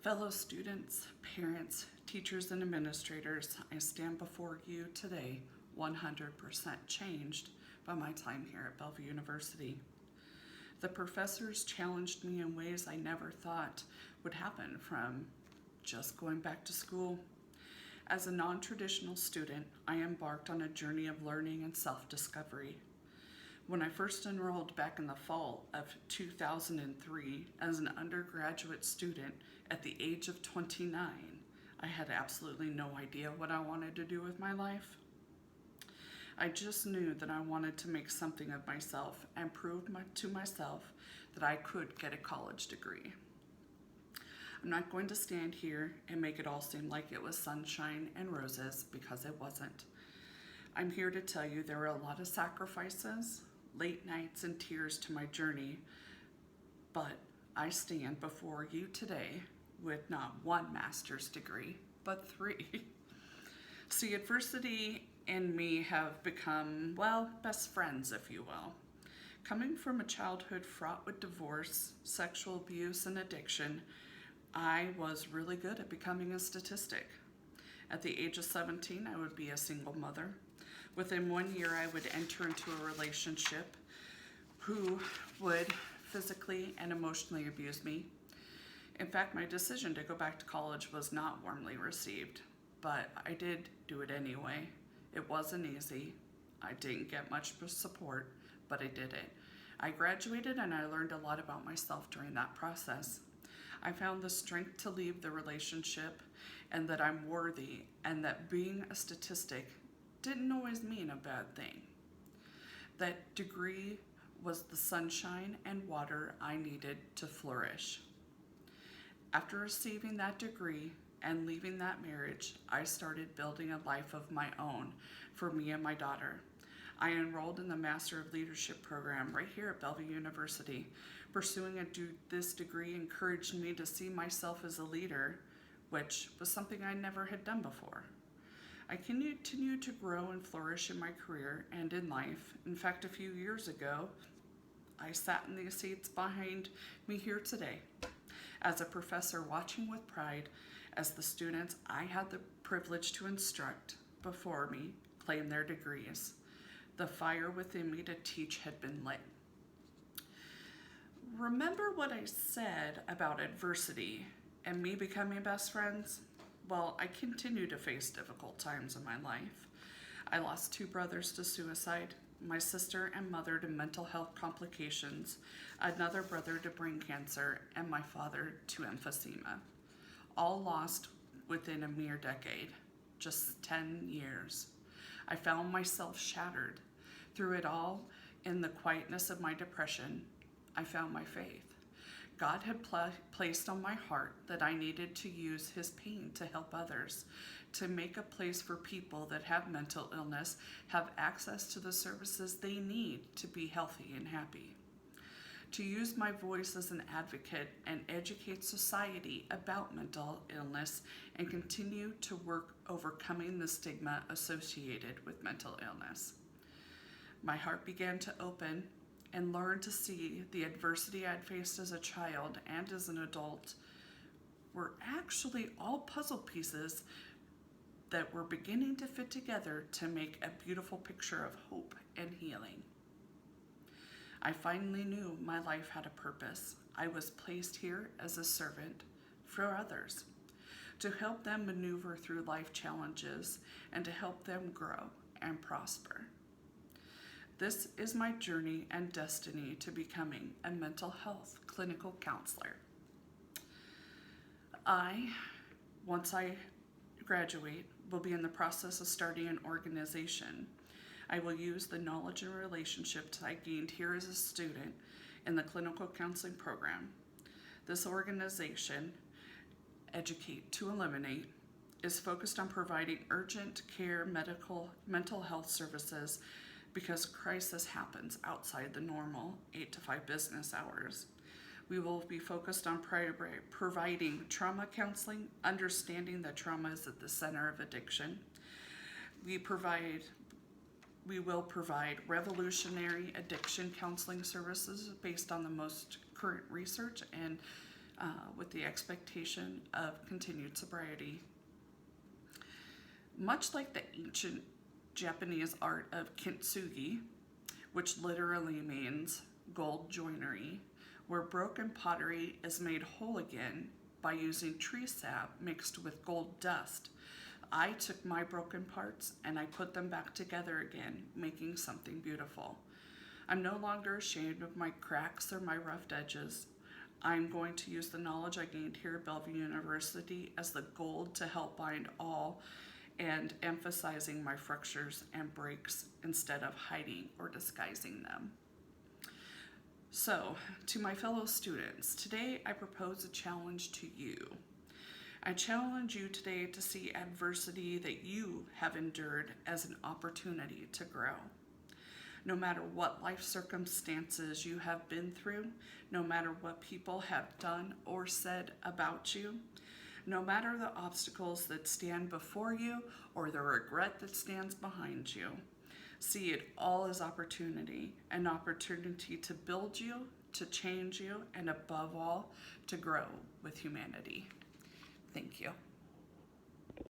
Fellow students, parents, teachers, and administrators, I stand before you today 100% changed by my time here at Bellevue University. The professors challenged me in ways I never thought would happen, from just going back to school. As a non-traditional student, I embarked on a journey of learning and self-discovery. When I first enrolled back in the fall of 2003 as an undergraduate student at the age of 29, I had absolutely no idea what I wanted to do with my life. I just knew that I wanted to make something of myself and prove to myself that I could get a college degree. I'm not going to stand here and make it all seem like it was sunshine and roses, because it wasn't. I'm here to tell you there were a lot of sacrifices, late nights, and tears to my journey, but I stand before you today with not one master's degree, but 3. See, adversity and me have become, well, best friends, if you will. Coming from a childhood fraught with divorce, sexual abuse, and addiction, I was really good at becoming a statistic. At the age of 17, I would be a single mother. Within 1 year, I would enter into a relationship who would physically and emotionally abuse me. In fact, my decision to go back to college was not warmly received, but I did do it anyway. It wasn't easy. I didn't get much support, but I did it. I graduated and I learned a lot about myself during that process. I found the strength to leave the relationship, and that I'm worthy, and that being a statistic didn't always mean a bad thing. That degree was the sunshine and water I needed to flourish. After receiving that degree and leaving that marriage, I started building a life of my own for me and my daughter. I enrolled in the Master of Leadership program right here at Bellevue University. Pursuing this degree encouraged me to see myself as a leader, which was something I never had done before. I continued to grow and flourish in my career and in life. In fact, a few years ago, I sat in the seats behind me here today as a professor, watching with pride as the students I had the privilege to instruct before me claim their degrees. The fire within me to teach had been lit. Remember what I said about adversity and me becoming best friends? Well, I continue to face difficult times in my life. I lost 2 brothers to suicide, my sister and mother to mental health complications, another brother to brain cancer, and my father to emphysema. All lost within a mere decade, just 10 years. I found myself shattered. Through it all, in the quietness of my depression, I found my faith. God had placed on my heart that I needed to use his pain to help others, to make a place for people that have mental illness have access to the services they need to be healthy and happy. To use my voice as an advocate and educate society about mental illness, and continue to work overcoming the stigma associated with mental illness. My heart began to open and learn to see the adversity I'd faced as a child and as an adult were actually all puzzle pieces that were beginning to fit together to make a beautiful picture of hope and healing. I finally knew my life had a purpose. I was placed here as a servant for others, to help them maneuver through life challenges and to help them grow and prosper. This is my journey and destiny to becoming a mental health clinical counselor. Once I graduate, will be in the process of starting an organization. I will use the knowledge and relationships I gained here as a student in the clinical counseling program. This organization, Educate to Eliminate, is focused on providing urgent care mental health services, because crisis happens outside the normal 8 to 5 business hours. We will be focused on providing trauma counseling, understanding that trauma is at the center of addiction. We will provide revolutionary addiction counseling services based on the most current research and with the expectation of continued sobriety. Much like the ancient Japanese art of kintsugi, which literally means gold joinery, where broken pottery is made whole again by using tree sap mixed with gold dust, I took my broken parts and I put them back together again, making something beautiful. I'm no longer ashamed of my cracks or my roughed edges. I'm going to use the knowledge I gained here at Bellevue University as the gold to help bind all, and emphasizing my fractures and breaks instead of hiding or disguising them. So, to my fellow students, today I propose a challenge to you. I challenge you today to see adversity that you have endured as an opportunity to grow. No matter what life circumstances you have been through, no matter what people have done or said about you, no matter the obstacles that stand before you or the regret that stands behind you, see it all as opportunity, an opportunity to build you, to change you, and above all, to grow with humanity. Thank you.